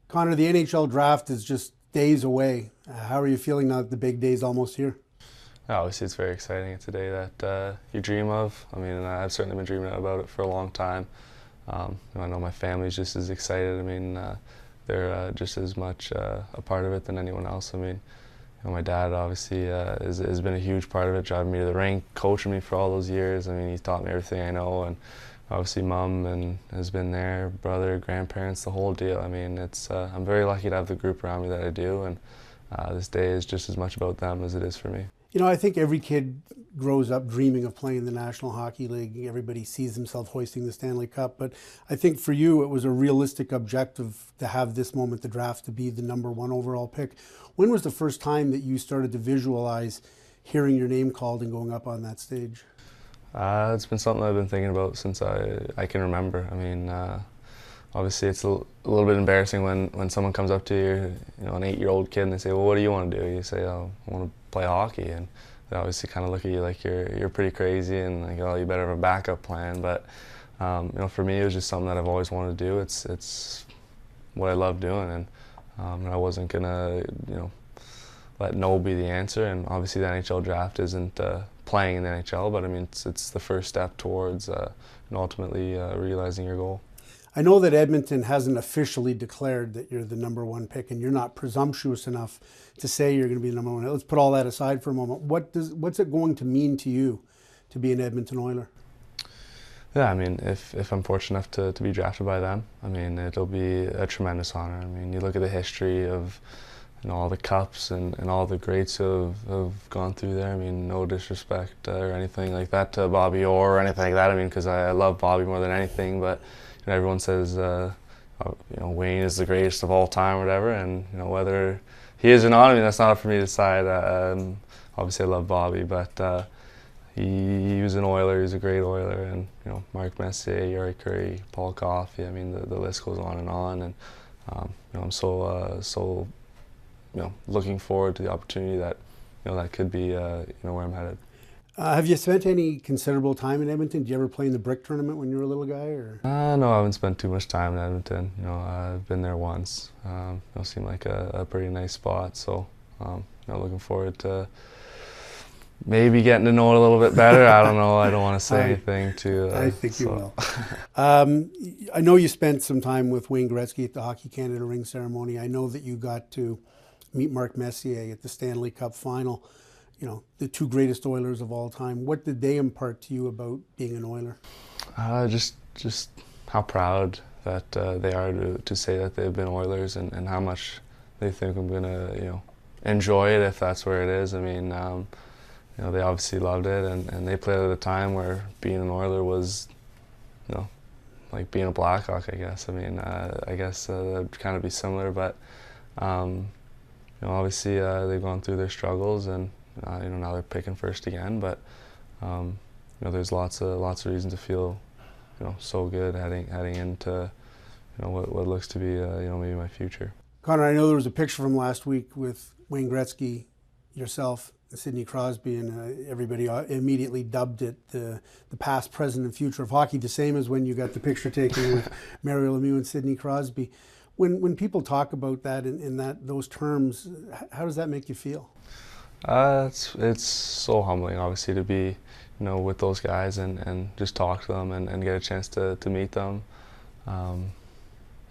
Connor, the NHL draft is just days away. How are you feeling now that the big day's almost here? Obviously, it's very exciting. It's a day that you dream of. I mean, I've certainly been dreaming about it for a long time. I know my family's just as excited. I mean, they're just as much a part of it than anyone else. I mean, my dad obviously has been a huge part of it, driving me to the rink, coaching me for all those years. I mean, he's taught me everything I know, and obviously mom and has been there, brother, grandparents, the whole deal. I mean, it's I'm very lucky to have the group around me that I do, and this day is just as much about them as it is for me. You know, I think every kid grows up dreaming of playing in the National Hockey League. Everybody sees himself hoisting the Stanley Cup. But I think for you, it was a realistic objective to have this moment, the draft, to be the #1 overall pick. When was the first time that you started to visualize hearing your name called and going up on that stage? It's been something I've been thinking about since I can remember. I mean, obviously it's a little bit embarrassing when someone comes up to you, an 8-year-old kid, and they say, "Well, what do you want to do?" You say, "Oh, I want to play hockey," and they obviously kind of look at you like you're pretty crazy and like, "Oh, you better have a backup plan." But for me, it was just something that I've always wanted to do. It's what I love doing, and I wasn't gonna let no be the answer. And obviously, the NHL draft isn't playing in the NHL, but I mean, it's the first step towards and ultimately realizing your goal. I know that Edmonton hasn't officially declared that you're the #1 pick, and you're not presumptuous enough to say you're going to be the #1. Let's put all that aside for a moment. What's it going to mean to you to be an Edmonton Oiler? Yeah, I mean, if I'm fortunate enough to be drafted by them, I mean, it'll be a tremendous honor. I mean, you look at the history of all the cups and all the greats who have gone through there. I mean, no disrespect or anything like that to Bobby Orr or anything like that. I mean, because I love Bobby more than anything, but everyone says Wayne is the greatest of all time or whatever, and whether he is or not, I mean, that's not up for me to decide. Obviously I love Bobby, but he was an Oiler. He was a great Oiler, and Mark Messier, Yuri Curry, Paul Coffey. I mean, the list goes on, and I'm so looking forward to the opportunity that that could be where I'm headed. Have you spent any considerable time in Edmonton? Did you ever play in the brick tournament when you were a little guy? Or? No, I haven't spent too much time in Edmonton. I've been there once. It seemed like a pretty nice spot. So, looking forward to maybe getting to know it a little bit better. I don't know. I don't want to say anything too. I think you will. I know you spent some time with Wayne Gretzky at the Hockey Canada ring ceremony. I know that you got to meet Mark Messier at the Stanley Cup final. The two greatest Oilers of all time. What did they impart to you about being an Oiler? Just how proud that they are to say that they've been Oilers, and how much they think I'm gonna enjoy it if that's where it is. I mean, they obviously loved it, and they played at a time where being an Oiler was like being a Blackhawk, I guess. I mean, I guess that'd kind of be similar, but obviously they've gone through their struggles, and now they're picking first again, but there's lots of reasons to feel so good heading into what looks to be maybe my future. Connor, I know there was a picture from last week with Wayne Gretzky, yourself, and Sidney Crosby, and everybody immediately dubbed it the past, present, and future of hockey, the same as when you got the picture taken with Mario Lemieux and Sidney Crosby. When people talk about that in those terms, how does that make you feel? It's so humbling, obviously, to be with those guys and just talk to them and get a chance to meet them. I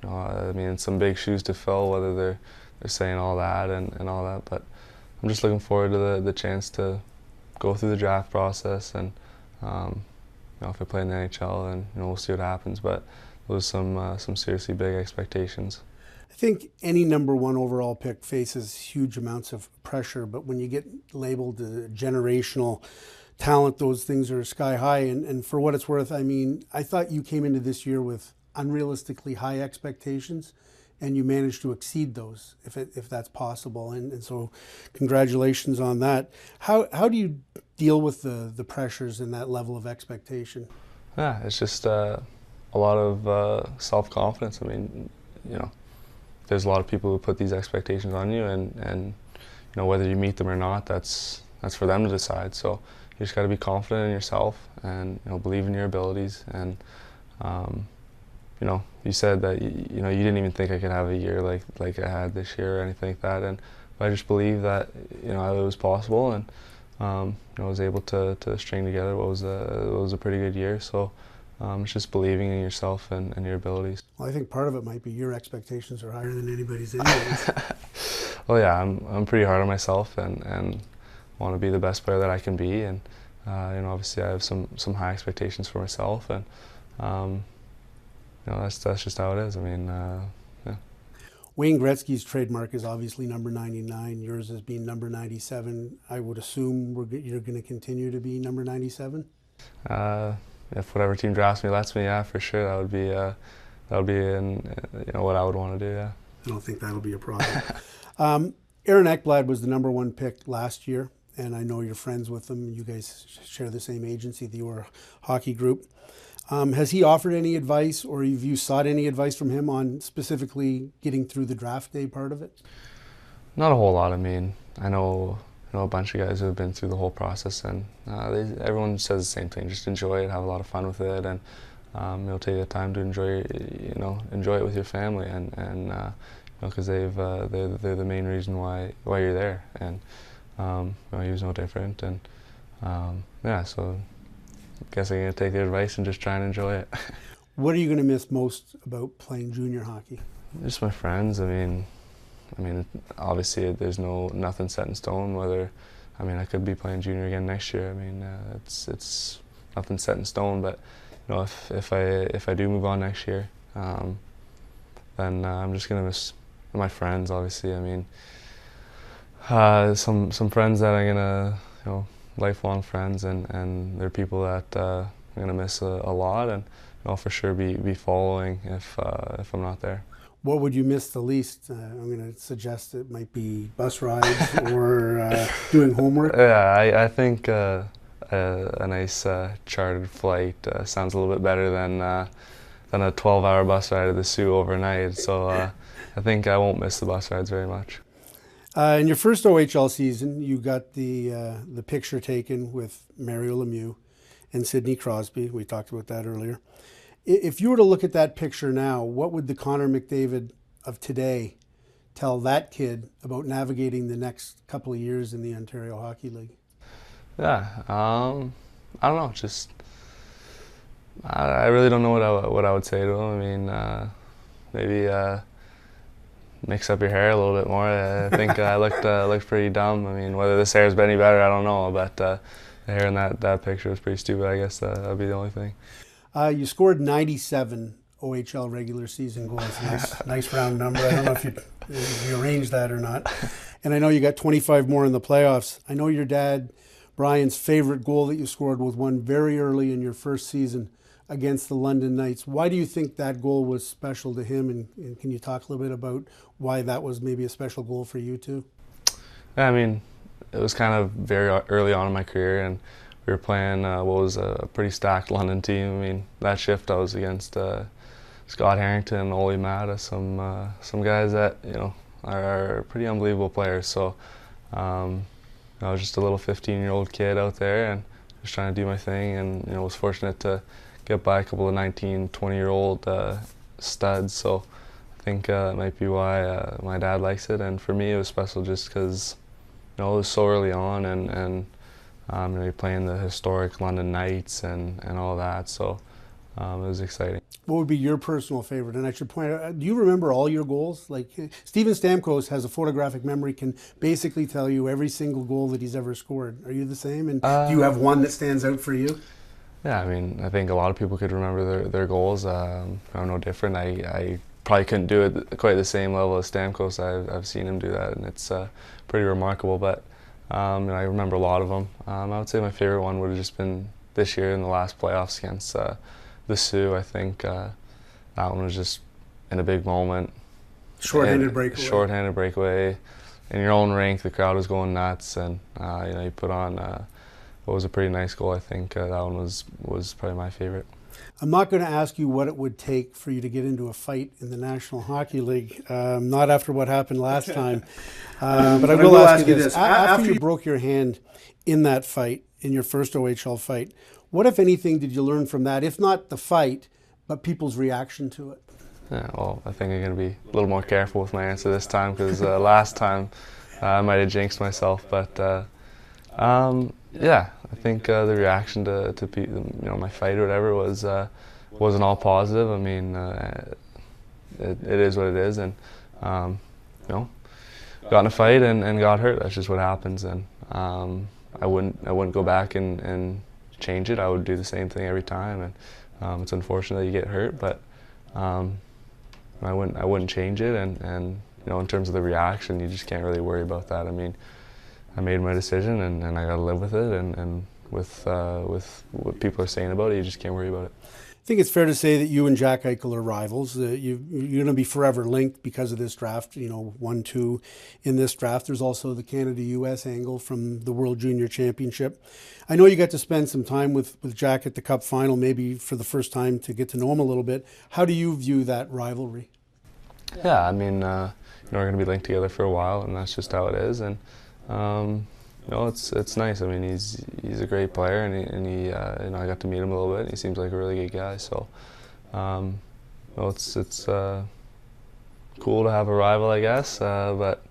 mean, it's some big shoes to fill, whether they're saying all that and all that, but I'm just looking forward to the chance to go through the draft process, and if I play in the NHL, then we'll see what happens. But those are some seriously big expectations. I think any #1 overall pick faces huge amounts of pressure, but when you get labeled a generational talent, those things are sky high. And for what it's worth, I mean, I thought you came into this year with unrealistically high expectations, and you managed to exceed those, if that's possible. And so congratulations on that. How do you deal with the pressures and that level of expectation? Yeah, it's just a lot of self-confidence. I mean, there's a lot of people who put these expectations on you, and whether you meet them or not, that's for them to decide. So you just got to be confident in yourself and believe in your abilities, and you said that you didn't even think I could have a year like I had this year or anything like that, and I just believe that it was possible, and I was able to string together what was a pretty good year. So it's just believing in yourself and your abilities. Well, I think part of it might be your expectations are higher than anybody's anyways. Well, yeah, I'm pretty hard on myself and want to be the best player that I can be, and obviously I have some high expectations for myself, and that's just how it is. I mean, yeah. Wayne Gretzky's trademark is obviously number 99. Yours is being number 97. I would assume you're going to continue to be number 97. If whatever team drafts me lets me, yeah, for sure, that would be what I would want to do. Yeah. I don't think that'll be a problem. Aaron Ekblad was the number 1 pick last year, and I know you're friends with him. You guys share the same agency, the Orr Hockey Group. Has he offered any advice, or have you sought any advice from him on specifically getting through the draft day part of it? Not a whole lot. I mean, I know a bunch of guys who have been through the whole process, and everyone says the same thing. Just enjoy it, have a lot of fun with it, and take the time to enjoy it with your family, and because they're the main reason why you're there, and he was no different, and so I guess I'm going to take the advice and just try and enjoy it. What are you going to miss most about playing junior hockey? Just my friends. I mean, obviously there's nothing set in stone. I could be playing junior again next year. I mean, it's nothing set in stone. But if I do move on next year, then I'm just going to miss my friends. Obviously, I mean, some friends that I'm gonna lifelong friends, and they're people that I'm gonna miss a lot, and I'll for sure be following if I'm not there. What would you miss the least? I'm going to suggest it might be bus rides or doing homework. Yeah, I think a nice chartered flight sounds a little bit better than a 12-hour bus ride to the Sioux overnight. So I think I won't miss the bus rides very much. In your first OHL season, you got the picture taken with Mario Lemieux and Sidney Crosby. We talked about that earlier. If you were to look at that picture now, what would the Connor McDavid of today tell that kid about navigating the next couple of years in the Ontario Hockey League? Yeah, I don't know. Just I really don't know what I would say to him. I mean, maybe mix up your hair a little bit more. I think I looked pretty dumb. I mean, whether this hair's been any better, I don't know. But the hair in that picture was pretty stupid. I guess that'd be the only thing. You scored 97 OHL regular season goals. Nice round number. I don't know if you arranged that or not. And I know you got 25 more in the playoffs. I know your dad, Brian's favorite goal that you scored was one very early in your first season against the London Knights. Why do you think that goal was special to him? And can you talk a little bit about why that was maybe a special goal for you too? Yeah, I mean, it was kind of very early on in my career, and we were playing what was a pretty stacked London team. I mean, that shift I was against Scott Harrington, Ole Matta, some guys that are pretty unbelievable players. So I was just a little 15-year-old kid out there and just trying to do my thing, and was fortunate to get by a couple of 19, 20-year-old studs. So I think that might be why my dad likes it, and for me it was special just because it was so early on, and you're playing the historic London Knights and all that. So it was exciting. What would be your personal favorite? And I should point out, do you remember all your goals? Like Steven Stamkos has a photographic memory, can basically tell you every single goal that he's ever scored. Are you the same? And do you have one that stands out for you? Yeah, I mean, I think a lot of people could remember their goals. I'm no different. I probably couldn't do it at quite the same level as Stamkos. I've seen him do that, and it's pretty remarkable. But I remember a lot of them. I would say my favorite one would have just been this year in the last playoffs against the Sioux. I think that one was just in a big moment. Short-handed breakaway. In your own rink, the crowd was going nuts, and you put on what was a pretty nice goal. I think that one was probably my favorite. I'm not going to ask you what it would take for you to get into a fight in the National Hockey League, not after what happened last time. But I will ask you this. After you broke your hand in that fight, in your first OHL fight, what, if anything, did you learn from that? If not the fight, but people's reaction to it? Yeah, well, I think I'm going to be a little more careful with my answer this time because last time I might have jinxed myself. But yeah, I think the reaction to my fight or whatever wasn't all positive. I mean, it is what it is, and got in a fight and got hurt. That's just what happens, and I wouldn't go back and change it. I would do the same thing every time, and it's unfortunate that you get hurt, but I wouldn't change it. And in terms of the reaction, you just can't really worry about that. I mean, I made my decision, and I got to live with it, and with what people are saying about it, you just can't worry about it. I think it's fair to say that you and Jack Eichel are rivals. You're going to be forever linked because of this draft, 1-2 in this draft. There's also the Canada-US angle from the World Junior Championship. I know you got to spend some time with Jack at the Cup final, maybe for the first time to get to know him a little bit. How do you view that rivalry? Yeah, I mean, we're going to be linked together for a while, and that's just how it is. And it's nice. I mean, he's a great player, and he I got to meet him a little bit. He seems like a really good guy. So, it's cool to have a rival, I guess. But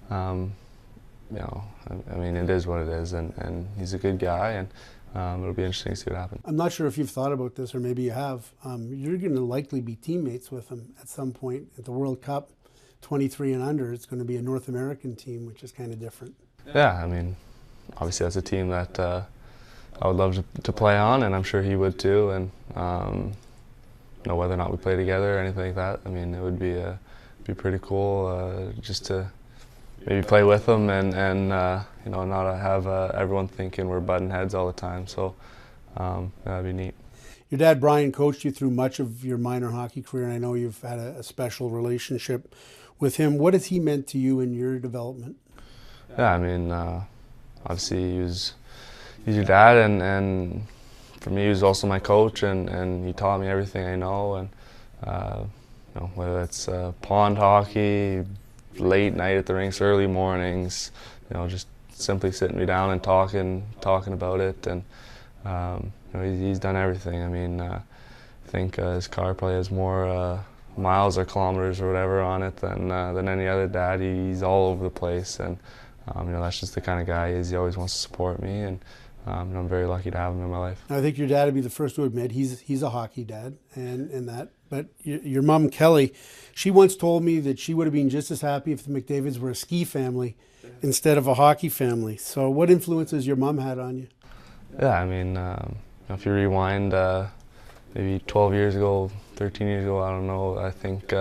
I mean, it is what it is, and he's a good guy, and it'll be interesting to see what happens. I'm not sure if you've thought about this, or maybe you have. You're going to likely be teammates with him at some point at the World Cup, 23 and under. It's going to be a North American team, which is kind of different. Yeah, I mean, obviously that's a team that I would love to play on, and I'm sure he would too. And whether or not we play together or anything like that, I mean, it would be pretty cool just to maybe play with him and not have everyone thinking we're butting heads all the time. So that'd be neat. Your dad, Brian, coached you through much of your minor hockey career, and I know you've had a special relationship with him. What has he meant to you in your development? Yeah, I mean, obviously he's your dad, and for me he was also my coach, and he taught me everything I know. And whether it's pond hockey, late night at the rinks, early mornings, just simply sitting me down and talking about it. And he's done everything. I mean, I think his car probably has more miles or kilometers or whatever on it than any other dad. He's all over the place, and that's just the kind of guy he is. He always wants to support me, and I'm very lucky to have him in my life. I think your dad would be the first to admit he's a hockey dad, and that. But your mom, Kelly, she once told me that she would have been just as happy if the McDavids were a ski family instead of a hockey family. So what influences your mom had on you? Yeah, I mean, if you rewind maybe 12 years ago, 13 years ago, I don't know, I think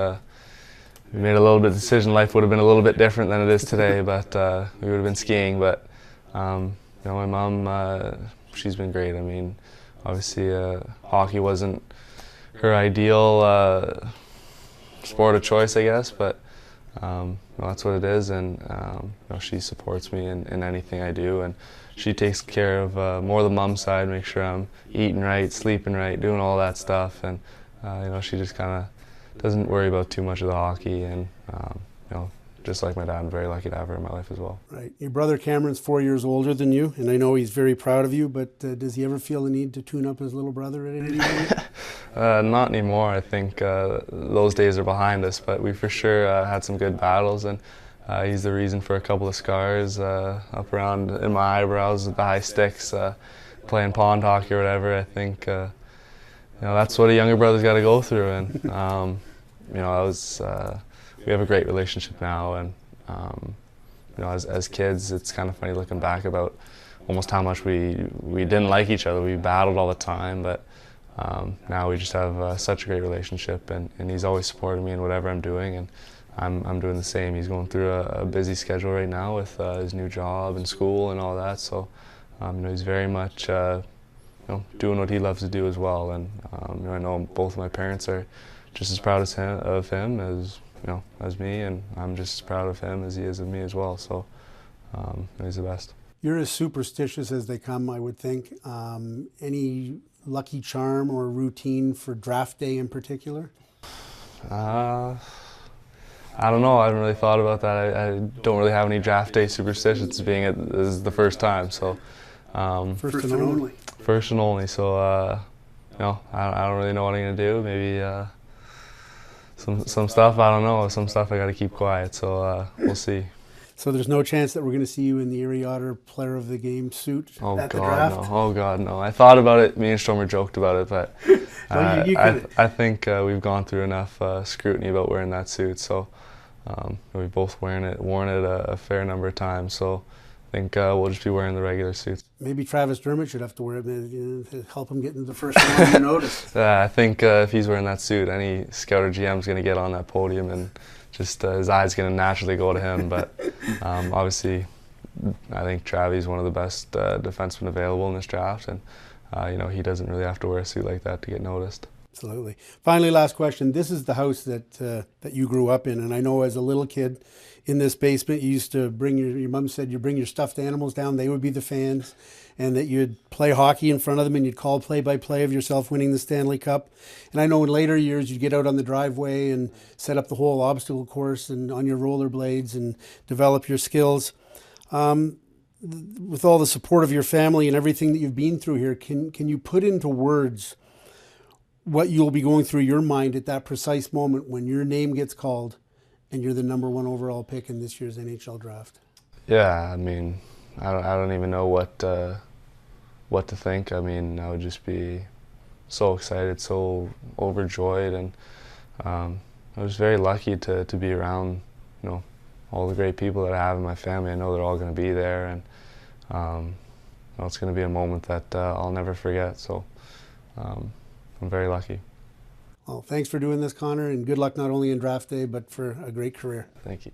we made a little bit of decision. Life would have been a little bit different than it is today, but we would have been skiing. But my mom, she's been great. I mean, obviously hockey wasn't her ideal sport of choice, I guess, but that's what it is, and she supports me in anything I do, and she takes care of more the mom side, make sure I'm eating right, sleeping right, doing all that stuff, and she just kind of doesn't worry about too much of the hockey, and just like my dad, I'm very lucky to have her in my life as well. Right. Your brother Cameron's 4 years older than you, and I know he's very proud of you, but does he ever feel the need to tune up his little brother at any point? Not anymore. I think those days are behind us, but we for sure had some good battles, and he's the reason for a couple of scars up around in my eyebrows with the high sticks, playing pond hockey or whatever. I think that's what a younger brother's got to go through, and we have a great relationship now, and as kids, it's kind of funny looking back about almost how much we didn't like each other. We battled all the time, but now we just have such a great relationship, and he's always supporting me in whatever I'm doing, and I'm doing the same. He's going through a busy schedule right now with his new job and school and all that, so he's very much doing what he loves to do as well. And I know both of my parents are just as proud of him as me, and I'm just as proud of him as he is of me as well. So he's the best. You're as superstitious as they come, I would think. Any lucky charm or routine for draft day in particular? I don't know. I haven't really thought about that. I don't really have any draft day superstitions, being this is the first time. So first and only. First and only. So I don't really know what I'm gonna do. Maybe some stuff I don't know. Some stuff I got to keep quiet. So we'll see. So there's no chance that we're going to see you in the Erie Otter Player of the Game suit at the draft? No. Oh God, no. I thought about it. Me and Stromer joked about it, but I think we've gone through enough scrutiny about wearing that suit. So we've both worn it a fair number of times. So I think we'll just be wearing the regular suits. Maybe Travis Dermott should have to wear it to help him get into the first round of notice. I think if he's wearing that suit, any scout or GM is going to get on that podium and just his eyes going to naturally go to him. But obviously, I think Travis one of the best defensemen available in this draft, and he doesn't really have to wear a suit like that to get noticed. Absolutely. Finally, last question. This is the house that you grew up in, and I know as a little kid in this basement, you used to bring your mom said you bring your stuffed animals down. They would be the fans, and that you'd play hockey in front of them, and you'd call play-by-play of yourself winning the Stanley Cup. And I know in later years you'd get out on the driveway and set up the whole obstacle course and on your rollerblades and develop your skills. With all the support of your family and everything that you've been through here, can you put into words what you'll be going through your mind at that precise moment when your name gets called and you're the #1 overall pick in this year's NHL draft? Yeah, I mean, I don't even know what to think. I mean, I would just be so excited, so overjoyed, and I was very lucky to be around, all the great people that I have in my family. I know they're all going to be there, and it's going to be a moment that I'll never forget. So I'm very lucky. Well, thanks for doing this, Connor, and good luck not only in draft day, but for a great career. Thank you.